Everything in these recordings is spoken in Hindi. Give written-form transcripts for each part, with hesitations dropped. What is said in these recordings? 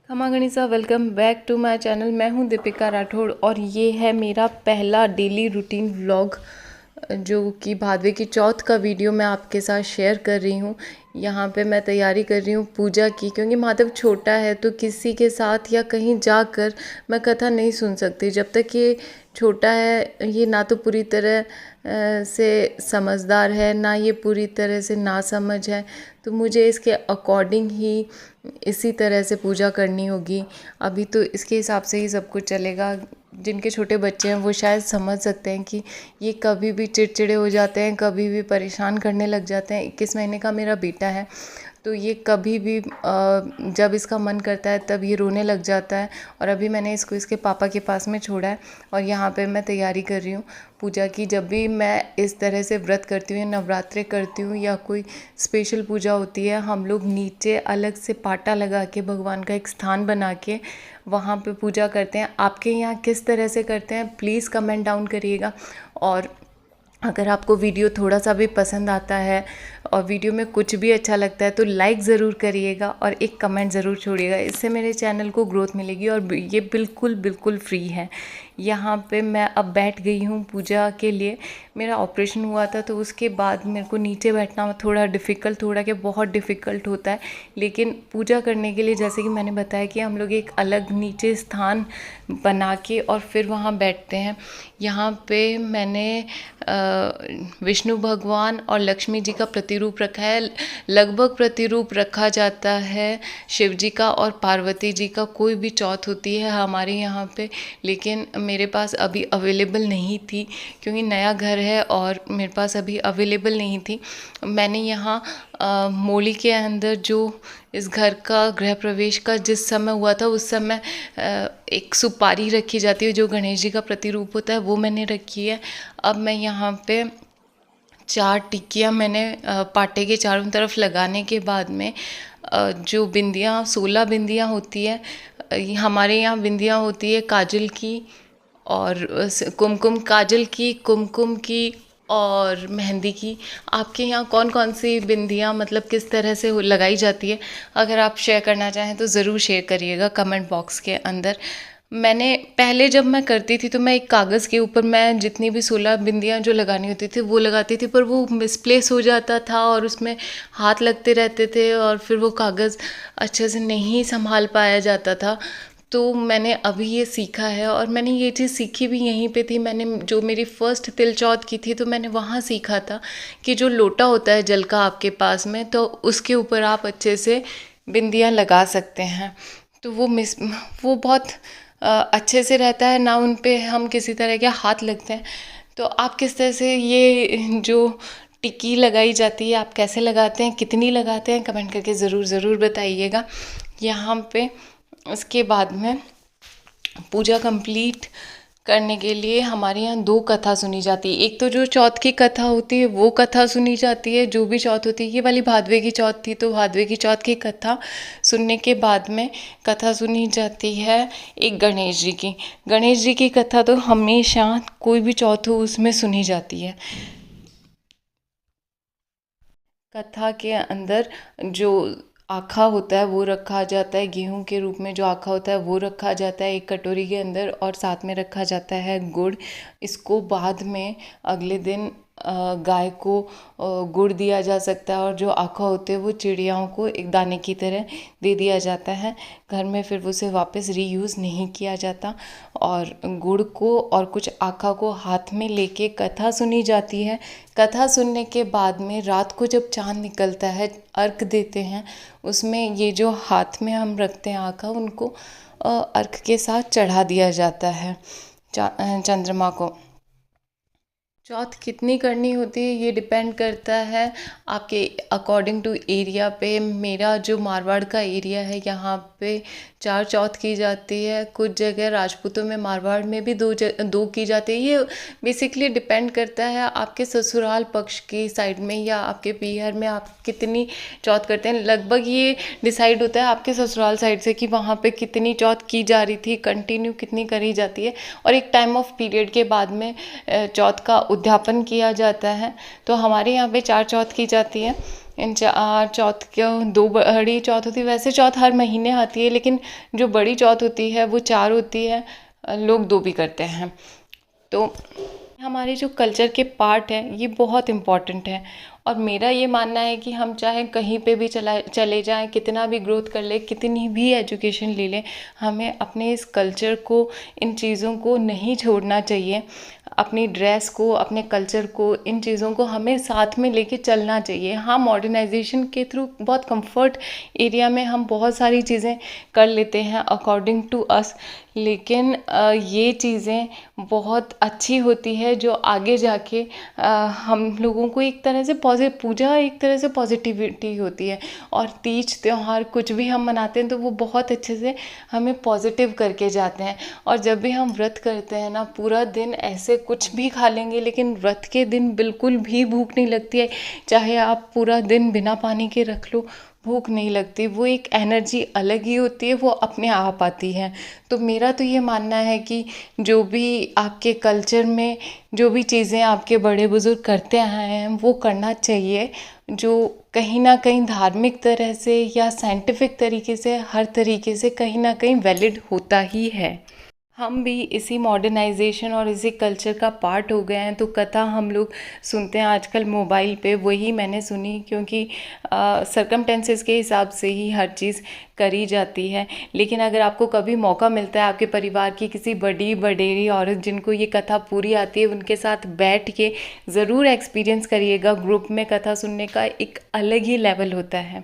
खमा गणिसा, welcome back to my channel. मैं हूं दीपिका राठौड़ और ये है मेरा पहला डेली रूटीन व्लॉग जो कि भादवे की चौथ का वीडियो मैं आपके साथ शेयर कर रही हूँ। यहाँ पे मैं तैयारी कर रही हूँ पूजा की, क्योंकि माधव छोटा है तो किसी के साथ या कहीं जाकर मैं कथा नहीं सुन सकती। जब तक ये छोटा है, ये ना तो पूरी तरह से समझदार है, ना ये पूरी तरह से नासमझ है, तो मुझे इसके अकॉर्डिंग ही इसी तरह से पूजा करनी होगी। अभी तो इसके हिसाब से ही सब कुछ चलेगा। जिनके छोटे बच्चे हैं वो शायद समझ सकते हैं कि ये कभी भी चिड़चिड़े हो जाते हैं, कभी भी परेशान करने लग जाते हैं। 21 महीने का मेरा बेटा है, तो ये कभी भी जब इसका मन करता है तब ये रोने लग जाता है। और अभी मैंने इसको इसके पापा के पास में छोड़ा है और यहाँ पे मैं तैयारी कर रही हूँ पूजा की। जब भी मैं इस तरह से व्रत करती हूँ, नवरात्रे करती हूँ या कोई स्पेशल पूजा होती है, हम लोग नीचे अलग से पाटा लगा के भगवान का एक स्थान बना के वहाँ पे पूजा करते हैं। आपके यहाँ किस तरह से करते हैं प्लीज़ कमेंट डाउन करिएगा। और अगर आपको वीडियो थोड़ा सा भी पसंद आता है और वीडियो में कुछ भी अच्छा लगता है तो लाइक ज़रूर करिएगा और एक कमेंट ज़रूर छोड़िएगा। इससे मेरे चैनल को ग्रोथ मिलेगी और ये बिल्कुल बिल्कुल फ्री है। यहाँ पे मैं अब बैठ गई हूँ पूजा के लिए। मेरा ऑपरेशन हुआ था तो उसके बाद मेरे को नीचे बैठना थोड़ा डिफ़िकल्ट, थोड़ा क्या बहुत डिफ़िकल्ट होता है, लेकिन पूजा करने के लिए जैसे कि मैंने बताया कि हम लोग एक अलग नीचे स्थान बना के और फिर वहाँ बैठते हैं। यहाँ पे मैंने विष्णु भगवान और लक्ष्मी जी का प्रतिरूप रखा है। लगभग प्रतिरूप रखा जाता है शिव जी का और पार्वती जी का, कोई भी चौथ होती है हमारे यहाँ पे, लेकिन मेरे पास अभी अवेलेबल नहीं थी क्योंकि नया घर है और मेरे पास अभी अवेलेबल नहीं थी। मैंने यहाँ मोली के अंदर जो इस घर का गृह प्रवेश का जिस समय हुआ था उस समय एक सुपारी रखी जाती है जो गणेश जी का प्रतिरूप होता है, वो मैंने रखी है। अब मैं यहाँ पे 4 टिक्कियाँ मैंने पाटे के चारों तरफ लगाने के बाद में जो बिंदियाँ 16 बिंदियाँ होती है, हमारे यहाँ बिंदियाँ होती है काजल की और कुमकुम, काजल की, कुमकुम की और मेहंदी की। आपके यहाँ कौन कौन सी बिंदियाँ मतलब किस तरह से लगाई जाती है, अगर आप शेयर करना चाहें तो ज़रूर शेयर करिएगा कमेंट बॉक्स के अंदर। मैंने पहले जब मैं करती थी तो मैं एक कागज़ के ऊपर मैं जितनी भी 16 बिंदियाँ जो लगानी होती थी वो लगाती थी, पर वो मिसप्लेस हो जाता था और उसमें हाथ लगते रहते थे और फिर वो कागज़ अच्छे से नहीं संभाल पाया जाता था। तो मैंने अभी ये सीखा है और मैंने ये चीज़ सीखी भी यहीं पे थी। मैंने जो मेरी फ़र्स्ट तिल चौथ की थी तो मैंने वहाँ सीखा था कि जो लोटा होता है जल का आपके पास में, तो उसके ऊपर आप अच्छे से बिंदियाँ लगा सकते हैं। तो वो बहुत अच्छे से रहता है ना, उन पे हम किसी तरह के हाथ लगते हैं। तो आप किस तरह से ये जो टिक्की लगाई जाती है आप कैसे लगाते हैं, कितनी लगाते हैं, कमेंट करके ज़रूर ज़रूर बताइएगा। यहाँ पे उसके बाद में पूजा कंप्लीट करने के लिए हमारे यहाँ 2 कथा सुनी जाती है। एक तो जो चौथ की कथा होती है वो कथा सुनी जाती है, जो भी चौथ होती है। ये वाली भादवे की चौथ थी तो भादवे की चौथ की कथा सुनने के बाद में कथा सुनी जाती है एक गणेश जी की। गणेश जी की कथा तो हमेशा कोई भी चौथ हो उसमें सुनी जाती है। कथा के अंदर जो आखा होता है वो रखा जाता है, गेहूं के रूप में जो आखा होता है वो रखा जाता है एक कटोरी के अंदर और साथ में रखा जाता है गुड़। इसको बाद में अगले दिन गाय को गुड़ दिया जा सकता है और जो आखा होते हैं वो चिड़ियाओं को एक दाने की तरह दे दिया जाता है। घर में फिर उसे वापस रीयूज़ नहीं किया जाता। और गुड़ को और कुछ आखा को हाथ में लेके कथा सुनी जाती है। कथा सुनने के बाद में रात को जब चाँद निकलता है, अर्घ देते हैं, उसमें ये जो हाथ में हम रखते हैं आखा उनको अर्घ के साथ चढ़ा दिया जाता है चंद्रमा को। चौथ कितनी करनी होती है ये डिपेंड करता है आपके अकॉर्डिंग टू एरिया पे। मेरा जो मारवाड़ का एरिया है यहाँ पे 4 चौथ की जाती है। कुछ जगह राजपूतों में मारवाड़ में भी 2 की जाती है। ये बेसिकली डिपेंड करता है आपके ससुराल पक्ष की साइड में या आपके पीहर में आप कितनी चौथ करते हैं। लगभग ये डिसाइड होता है आपके ससुराल साइड से कि वहाँ पे कितनी चौथ की जा रही थी, कंटिन्यू कितनी करी जाती है। और एक टाइम ऑफ पीरियड के बाद में चौथ का उद्यापन किया जाता है। तो हमारे यहाँ पे 4 चौथ की जाती है। चौथ क्यों, 2 बड़ी चौथ होती है। वैसे चौथ हर महीने आती है, लेकिन जो बड़ी चौथ होती है वो 4 होती है, लोग 2 भी करते हैं। तो हमारे जो कल्चर के पार्ट हैं ये बहुत इम्पॉर्टेंट है। और मेरा ये मानना है कि हम चाहे कहीं पे भी चले जाएं, कितना भी ग्रोथ कर ले, कितनी भी एजुकेशन ले लें, हमें अपने इस कल्चर को, इन चीज़ों को नहीं छोड़ना चाहिए। अपनी ड्रेस को, अपने कल्चर को, इन चीज़ों को हमें साथ में लेके चलना चाहिए। हाँ, मॉडर्नाइजेशन के थ्रू बहुत कंफर्ट एरिया में हम बहुत सारी चीज़ें कर लेते हैं अकॉर्डिंग टू अस, लेकिन ये चीज़ें बहुत अच्छी होती है जो आगे जाके हम लोगों को एक तरह से पूजा एक तरह से पॉजिटिविटी होती है। और तीज त्योहार कुछ भी हम मनाते हैं तो वो बहुत अच्छे से हमें पॉजिटिव करके जाते हैं। और जब भी हम व्रत करते हैं ना, पूरा दिन ऐसे कुछ भी खा लेंगे, लेकिन व्रत के दिन बिल्कुल भी भूख नहीं लगती है। चाहे आप पूरा दिन बिना पानी के रख लो, भूख नहीं लगती। वो एक एनर्जी अलग ही होती है, वो अपने आप आती है। तो मेरा तो ये मानना है कि जो भी आपके कल्चर में जो भी चीज़ें आपके बड़े बुज़ुर्ग करते आए हैं वो करना चाहिए, जो कहीं ना कहीं धार्मिक तरह से या साइंटिफिक तरीके से, हर तरीके से कहीं ना कहीं वैलिड होता ही है। हम भी इसी मॉडर्नाइजेशन और इसी कल्चर का पार्ट हो गए हैं। तो कथा हम लोग सुनते हैं आजकल मोबाइल पे, वही मैंने सुनी, क्योंकि सरकमटेंसेस के हिसाब से ही हर चीज़ करी जाती है। लेकिन अगर आपको कभी मौका मिलता है आपके परिवार की किसी बड़ी बडेरी औरत जिनको ये कथा पूरी आती है, उनके साथ बैठ के ज़रूर एक्सपीरियंस करिएगा। ग्रुप में कथा सुनने का एक अलग ही लेवल होता है।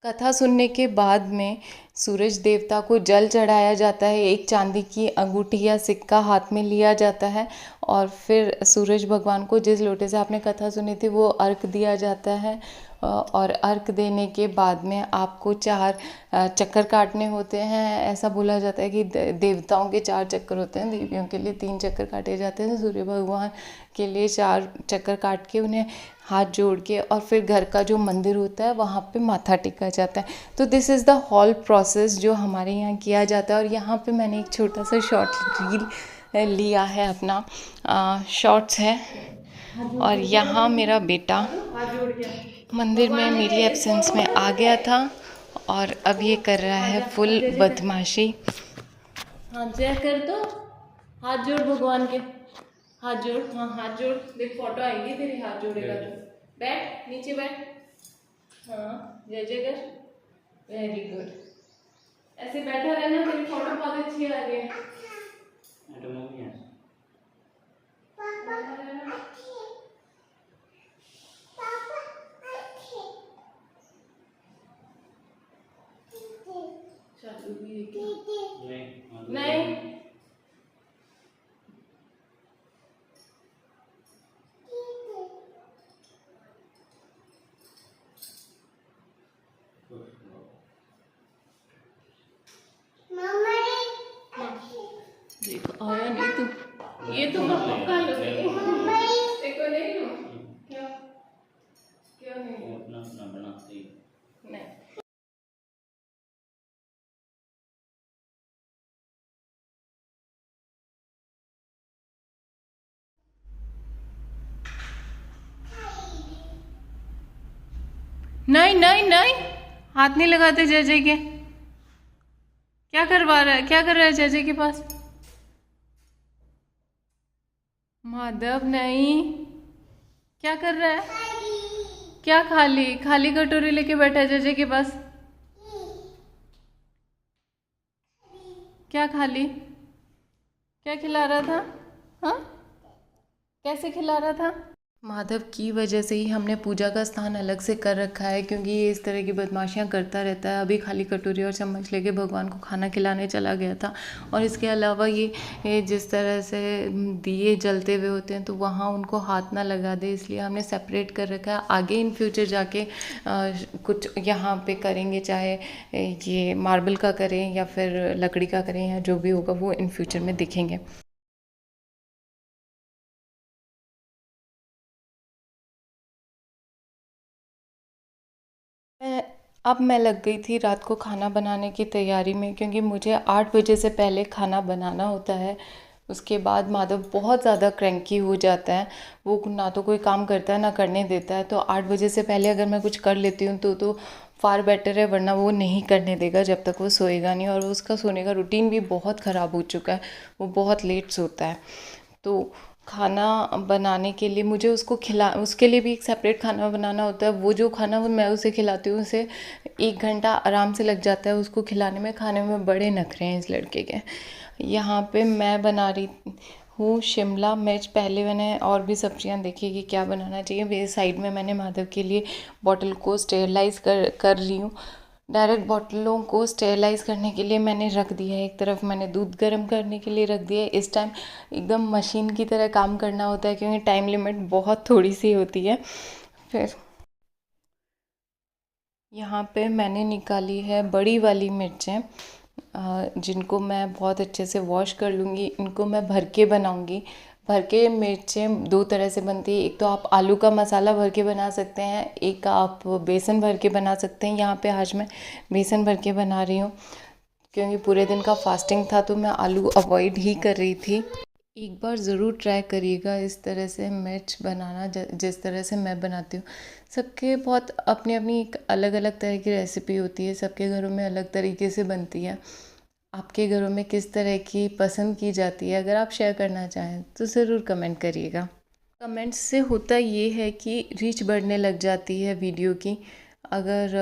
कथा सुनने के बाद में सूरज देवता को जल चढ़ाया जाता है, एक चांदी की अंगूठी या सिक्का हाथ में लिया जाता है, और फिर सूरज भगवान को जिस लोटे से आपने कथा सुनी थी वो अर्घ दिया जाता है। और अर्घ देने के बाद में आपको 4 चक्कर काटने होते हैं। ऐसा बोला जाता है कि देवताओं के 4 चक्कर होते हैं, देवियों के लिए 3 चक्कर काटे जाते हैं। सूर्य भगवान के लिए 4 चक्कर काट के उन्हें हाथ जोड़ के और फिर घर का जो मंदिर होता है वहाँ पे माथा टेका जाता है। तो this is the whole process जो हमारे यहाँ किया जाता है। और यहाँ पे मैंने एक छोटा सा शॉर्ट रील लिया है, अपना शॉर्ट्स है। और यहाँ मेरा बेटा मंदिर में मेरी एब्सेंस में आ गया था और अब ये कर रहा है फुल बदमाशी। हाँ, जय कर दो, हाथ जोड़ भगवान के, हाथ जोड़, हाँ हाथ जोड़, देख फोटो आएगी तेरी, हाथ जोड़ेगा तो। बैठ, नीचे बैठ, हाँ जय जय कर, वेरी गुड। ऐसे बैठा रहना, तेरी फोटो बहुत अच्छी आ रही है। नहीं, देखो आया नहीं तू, ये तो मैं पक्का लूंगी, देखो नहीं लूं क्या, क्या नहीं अपना अपना बनाते नहीं। नहीं नहीं नहीं, हाथ नहीं लगाते जय जय के। क्या करवा रहा है, क्या कर रहा है जय जय के पास? माधव नहीं, क्या कर रहा है? क्या खाली खाली कटोरी लेके बैठा है जय जय के पास? क्या खाली, क्या खिला रहा था? हाँ, कैसे खिला रहा था? माधव की वजह से ही हमने पूजा का स्थान अलग से कर रखा है, क्योंकि ये इस तरह की बदमाशियां करता रहता है। अभी खाली कटोरी और चम्मच लेके भगवान को खाना खिलाने चला गया था। और इसके अलावा ये जिस तरह से दिए जलते हुए होते हैं तो वहाँ उनको हाथ ना लगा दे, इसलिए हमने सेपरेट कर रखा है। आगे इन फ्यूचर जाके कुछ यहाँ पे करेंगे, चाहे ये मार्बल का करें या फिर लकड़ी का करें, या जो भी होगा वो इन फ्यूचर में देखेंगे। अब मैं लग गई थी रात को खाना बनाने की तैयारी में, क्योंकि मुझे 8 बजे से पहले खाना बनाना होता है। उसके बाद माधव बहुत ज़्यादा क्रैंकी हो जाता है। वो ना तो कोई काम करता है ना करने देता है। तो 8 बजे से पहले अगर मैं कुछ कर लेती हूँ तो फ़ार बेटर है, वरना वो नहीं करने देगा जब तक वो सोएगा नहीं। और उसका सोने का रूटीन भी बहुत ख़राब हो चुका है, वो बहुत लेट सोता है। तो खाना बनाने के लिए मुझे उसके लिए भी एक सेपरेट खाना बनाना होता है। वो जो खाना वो मैं उसे खिलाती हूँ, उसे 1 घंटा आराम से लग जाता है उसको खिलाने में। खाने में बड़े नखरे हैं इस लड़के के। यहाँ पे मैं बना रही हूँ शिमला मिर्च। पहले मैंने और भी सब्जियाँ देखी कि क्या बनाना चाहिए। मेरे साइड में मैंने माधव के लिए बॉटल को स्टेरलाइज़ कर रही हूँ। डायरेक्ट बॉटलों को स्टेरलाइज़ करने के लिए मैंने रख दिया है। एक तरफ मैंने दूध गर्म करने के लिए रख दिया है। इस टाइम एकदम मशीन की तरह काम करना होता है क्योंकि टाइम लिमिट बहुत थोड़ी सी होती है। फिर यहाँ पे मैंने निकाली है बड़ी वाली मिर्चें, जिनको मैं बहुत अच्छे से वॉश कर लूँगी। इनको मैं भर के बनाऊँगी। भर के मिर्चें 2 तरह से बनती है। एक तो आप आलू का मसाला भर के बना सकते हैं, एक आप बेसन भर के बना सकते हैं। यहाँ पे आज मैं बेसन भर के बना रही हूँ क्योंकि पूरे दिन का फास्टिंग था, तो मैं आलू अवॉइड ही कर रही थी। एक बार ज़रूर ट्राई करिएगा इस तरह से मिर्च बनाना, जिस तरह से मैं बनाती हूँ। सबके बहुत अपनी अपनी एक अलग अलग तरह की रेसिपी होती है, सबके घरों में अलग तरीके से बनती है। आपके घरों में किस तरह की पसंद की जाती है, अगर आप शेयर करना चाहें तो ज़रूर कमेंट करिएगा। कमेंट्स से होता ये है कि रीच बढ़ने लग जाती है वीडियो की। अगर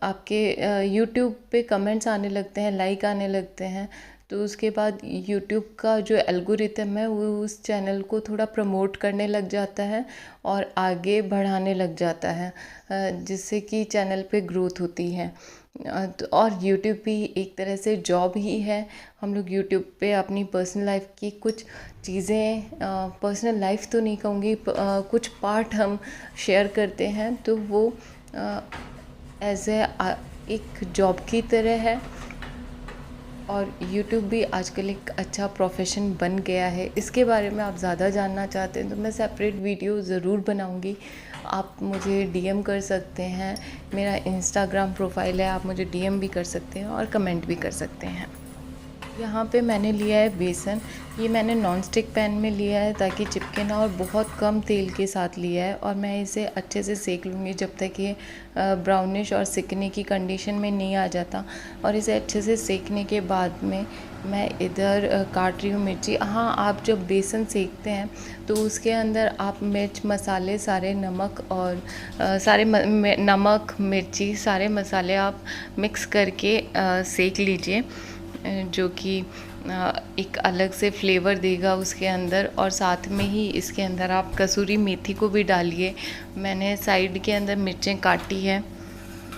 आपके यूट्यूब पे कमेंट्स आने लगते हैं, लाइक आने लगते हैं, तो उसके बाद यूट्यूब का जो एल्गोरिथम है वो उस चैनल को थोड़ा प्रमोट करने लग जाता है और आगे बढ़ाने लग जाता है, जिससे कि चैनल पे ग्रोथ होती है। तो और यूट्यूब भी एक तरह से जॉब ही है। हम लोग यूट्यूब पे अपनी पर्सनल लाइफ की कुछ चीज़ें, पर्सनल लाइफ तो नहीं कहूँगी, कुछ पार्ट हम शेयर करते हैं, तो वो एज ए एक जॉब की तरह है। और यूट्यूब भी आजकल एक अच्छा प्रोफेशन बन गया है। इसके बारे में आप ज़्यादा जानना चाहते हैं तो मैं सेपरेट वीडियो ज़रूर बनाऊंगी। आप मुझे डीएम कर सकते हैं, मेरा इंस्टाग्राम प्रोफाइल है, आप मुझे डीएम भी कर सकते हैं और कमेंट भी कर सकते हैं। यहाँ पे मैंने लिया है बेसन। ये मैंने नॉन स्टिक पैन में लिया है ताकि चिपके ना, और बहुत कम तेल के साथ लिया है। और मैं इसे अच्छे से सेक लूँगी जब तक ये ब्राउनिश और सिकने की कंडीशन में नहीं आ जाता। और इसे अच्छे से सेकने के बाद में मैं इधर काट रही हूँ मिर्ची। हाँ, आप जब बेसन सेकते हैं तो उसके अंदर आप मिर्च मसाले सारे, नमक और नमक मिर्ची सारे मसाले आप मिक्स करके सेक लीजिए, जो कि एक अलग से फ्लेवर देगा उसके अंदर। और साथ में ही इसके अंदर आप कसूरी मेथी को भी डालिए। मैंने साइड के अंदर मिर्चें काटी है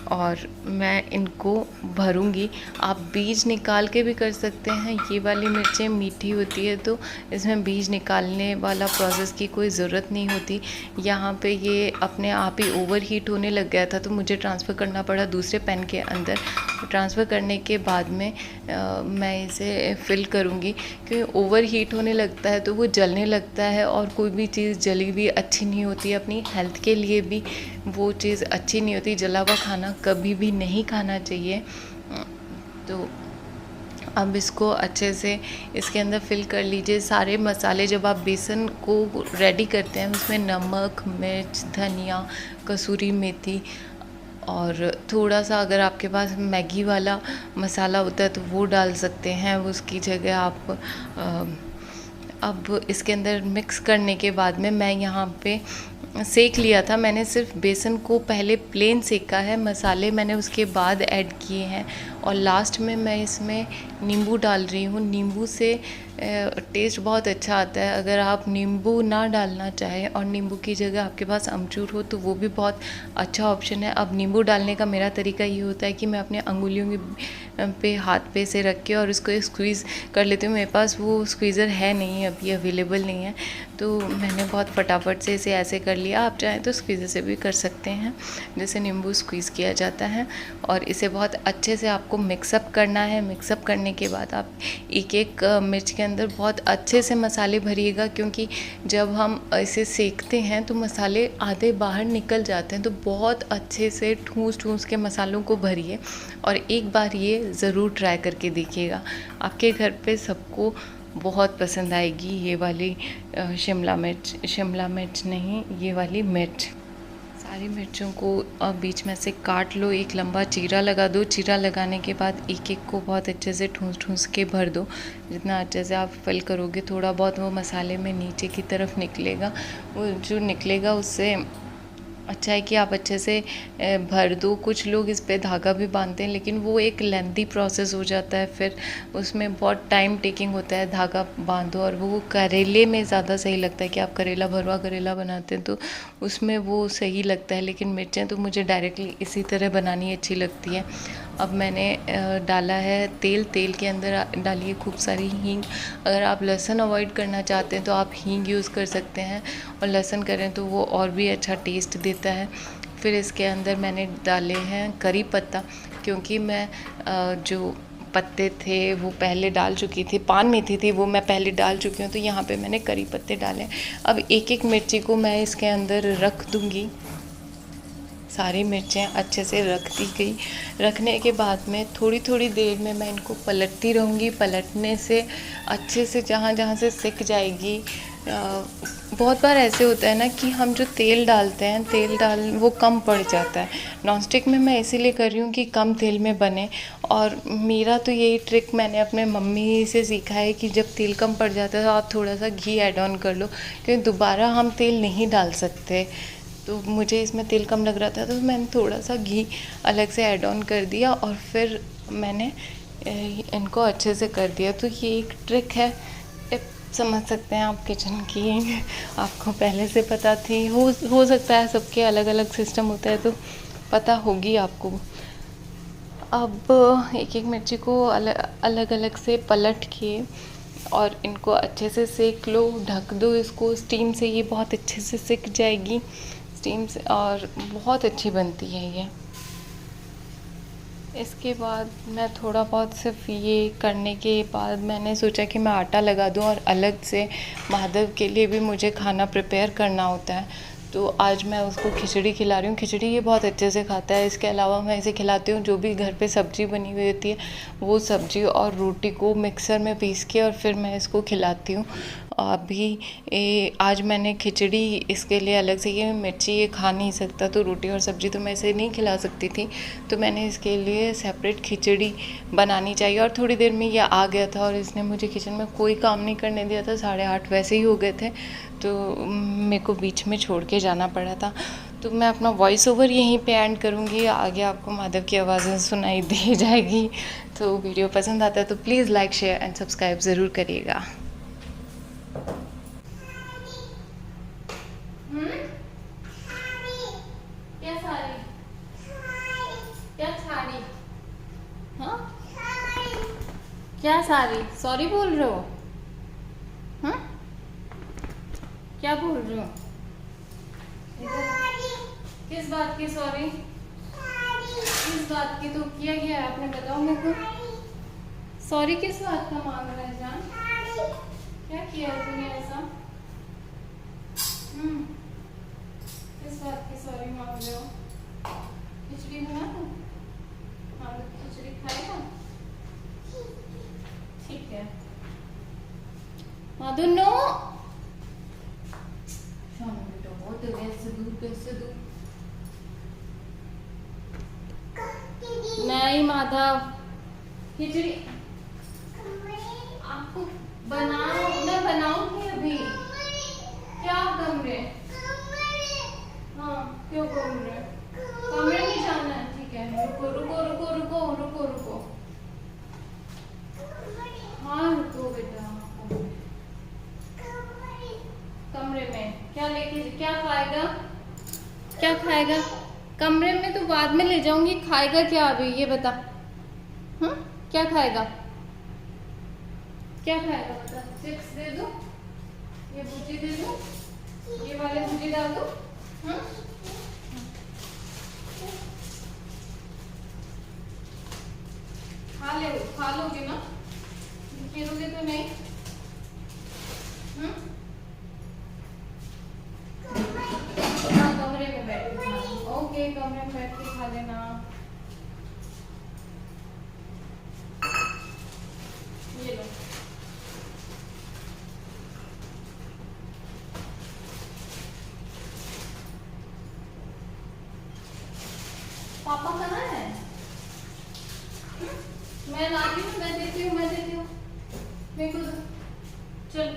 और मैं इनको भरूंगी। आप बीज निकाल के भी कर सकते हैं। ये वाली मिर्चें मीठी होती है तो इसमें बीज निकालने वाला प्रोसेस की कोई ज़रूरत नहीं होती। यहाँ पे ये अपने आप ही ओवर हीट होने लग गया था तो मुझे ट्रांसफ़र करना पड़ा दूसरे पैन के अंदर। ट्रांसफ़र करने के बाद में मैं इसे फिल करूँगी, क्योंकि ओवर हीट होने लगता है तो वो जलने लगता है, और कोई भी चीज़ जली हुई अच्छी नहीं होती। अपनी हेल्थ के लिए भी वो चीज़ अच्छी नहीं होती। जला हुआ खाना कभी भी नहीं खाना चाहिए। तो अब इसको अच्छे से इसके अंदर फिल कर लीजिए। सारे मसाले जब आप बेसन को रेडी करते हैं उसमें नमक, मिर्च, धनिया, कसूरी मेथी और थोड़ा सा अगर आपके पास मैगी वाला मसाला होता है तो वो डाल सकते हैं। उसकी जगह आप अब इसके अंदर मिक्स करने के बाद में मैं यहाँ पे सेक लिया था। मैंने सिर्फ बेसन को पहले प्लेन सेका है, मसाले मैंने उसके बाद ऐड किए हैं। और लास्ट में मैं इसमें नींबू डाल रही हूँ। नींबू से टेस्ट बहुत अच्छा आता है। अगर आप नींबू ना डालना चाहें और नींबू की जगह आपके पास अमचूर हो तो वो भी बहुत अच्छा ऑप्शन है। अब नींबू डालने का मेरा तरीका ये होता है कि मैं अपने अंगुलियों पे हाथ पे से रख के और इसको स्क्वीज़ कर लेती हूँ। मेरे पास वो स्क्वीज़र है नहीं, अभी अवेलेबल नहीं है, तो मैंने बहुत फटाफट से इसे ऐसे कर लिया। आप चाहें तो स्क्वीज़र से भी कर सकते हैं, जैसे नींबू स्क्वीज़ किया जाता है। और इसे बहुत अच्छे से आपको मिक्सअप करना है। मिक्सअप करने के बाद आप एक एक मिर्च के अंदर बहुत अच्छे से मसाले भरिएगा, क्योंकि जब हम इसे सेकते हैं तो मसाले आधे बाहर निकल जाते हैं। तो बहुत अच्छे से ठूस के मसालों को भरिए और एक बार ये ज़रूर ट्राई करके देखिएगा। आपके घर पे सबको बहुत पसंद आएगी ये वाली शिमला मिर्च नहीं, ये वाली मिर्च। सारी मिर्चों को अब बीच में से काट लो, एक लंबा चीरा लगा दो। चीरा लगाने के बाद एक एक को बहुत अच्छे से ठूस के भर दो। जितना अच्छे से आप फिल करोगे थोड़ा बहुत वो मसाले में नीचे की तरफ निकलेगा। वो जो निकलेगा उससे अच्छा है कि आप अच्छे से भर दो। कुछ लोग इस पे धागा भी बांधते हैं, लेकिन वो एक लेंथी प्रोसेस हो जाता है, फिर उसमें बहुत टाइम टेकिंग होता है धागा बांधो। और वो करेले में ज़्यादा सही लगता है कि आप करेला, भरवा करेला बनाते हैं तो उसमें वो सही लगता है। लेकिन मिर्चें तो मुझे डायरेक्टली इसी तरह बनानी अच्छी लगती है। अब मैंने डाला है तेल के अंदर डालिए खूब सारी हींग। अगर आप लहसुन अवॉइड करना चाहते हैं तो आप हींग यूज़ कर सकते हैं, और लहसुन करें तो वो और भी अच्छा टेस्ट देता है। फिर इसके अंदर मैंने डाले हैं करी पत्ता, क्योंकि मैं जो पत्ते थे वो पहले डाल चुकी थी, पान मेथी थी वो मैं पहले डाल चुकी हूँ, तो यहाँ पे मैंने करी पत्ते डाले। अब एक एक मिर्ची को मैं इसके अंदर रख दूँगी। सारी मिर्चें अच्छे से रख दी गई। रखने के बाद में थोड़ी थोड़ी देर में मैं इनको पलटती रहूँगी। पलटने से अच्छे से जहाँ जहाँ से सिक जाएगी। बहुत बार ऐसे होता है ना कि हम जो तेल डालते हैं, वो कम पड़ जाता है। नॉनस्टिक में मैं इसीलिए कर रही हूँ कि कम तेल में बने। और मेरा तो यही ट्रिक मैंने अपने मम्मी से सीखा है कि जब तेल कम पड़ जाता है तो आप थोड़ा सा घी ऐड ऑन कर लो, क्योंकि दोबारा हम तेल नहीं डाल सकते। तो मुझे इसमें तेल कम लग रहा था तो मैंने थोड़ा सा घी अलग से ऐड ऑन कर दिया, और फिर मैंने इनको अच्छे से कर दिया। तो ये एक ट्रिक है, टिप समझ सकते हैं आप किचन की। आपको पहले से पता थी, हो सकता है सबके अलग अलग सिस्टम होता है तो पता होगी आपको। अब एक एक मिर्ची को अलग अलग से पलट के और इनको अच्छे से सेक लो। ढक दो इसको स्टीम से, ये बहुत अच्छे से सिक जाएगी स्टीम से, और बहुत अच्छी बनती है ये। इसके बाद मैं थोड़ा बहुत सिर्फ ये करने के बाद मैंने सोचा कि मैं आटा लगा दूं, और अलग से महादेव के लिए भी मुझे खाना प्रिपेयर करना होता है। तो आज मैं उसको खिचड़ी खिला रही हूँ। खिचड़ी ये बहुत अच्छे से खाता है। इसके अलावा मैं इसे खिलाती हूँ जो भी घर पे सब्ज़ी बनी हुई होती है, वो सब्ज़ी और रोटी को मिक्सर में पीस के और फिर मैं इसको खिलाती हूँ। अभी आज मैंने खिचड़ी इसके लिए अलग से, ये मिर्ची ये खा नहीं सकता तो रोटी और सब्ज़ी तो मैं इसे नहीं खिला सकती थी, तो मैंने इसके लिए सेपरेट खिचड़ी बनानी चाहिए। और थोड़ी देर में ये आ गया था और इसने मुझे किचन में कोई काम नहीं करने दिया था। 8:30 वैसे ही हो गए थे, तो मेरे को बीच में छोड़ के जाना पड़ा था। तो मैं अपना वॉइस ओवर यहीं पे एंड करूँगी, आगे आपको माधव की आवाज़ें सुनाई दे जाएगी। तो वीडियो पसंद आता है तो please like, share and subscribe ज़रूर करिएगा। क्या साड़ी? क्या साड़ी? हाँ, क्या साड़ी? सॉरी बोल रहे हो? हाँ, क्या बोल रहे हो? किस बात की सॉरी? किस बात की? तो किया गया है आपने, बताओ मेरे को। सॉरी किस बात का मांग रहा है जान? क्या किया है तूने ऐसा? किस बात की सॉरी मांग रहे हो? खिचड़ी बना दो? हाँ, खिचड़ी खाएगा? ठीक है। माधु नो, कैसे दूर नहीं माधव, खिचड़ी आपको बनाओ, मैं बनाऊंगी अभी। क्या कमरे? हाँ, क्यों कमरे? कमरे नहीं जाना है, ठीक है। रुको रुको रुको रुको रुको रुको। हाँ रुको बेटा। कमरे में क्या लेके, क्या खाएगा? क्या खाएगा? कमरे में तो बाद में ले जाऊंगी, खाएगा क्या अभी ये बता। क्या खाएगा? क्या खाएगा बता। चिप्स दे दो, ये भुजी दे दो, ये वाले भुजी डाल दो। खा लोगे ना? गिरोगे तो नहीं? हाँ, कमरे में बैठ के खाना। ओके, कमरे में बैठ के खा लेना। ये लो। मैं ला रही हूँ, मैं देती हूँ, मेरे को दो। चल।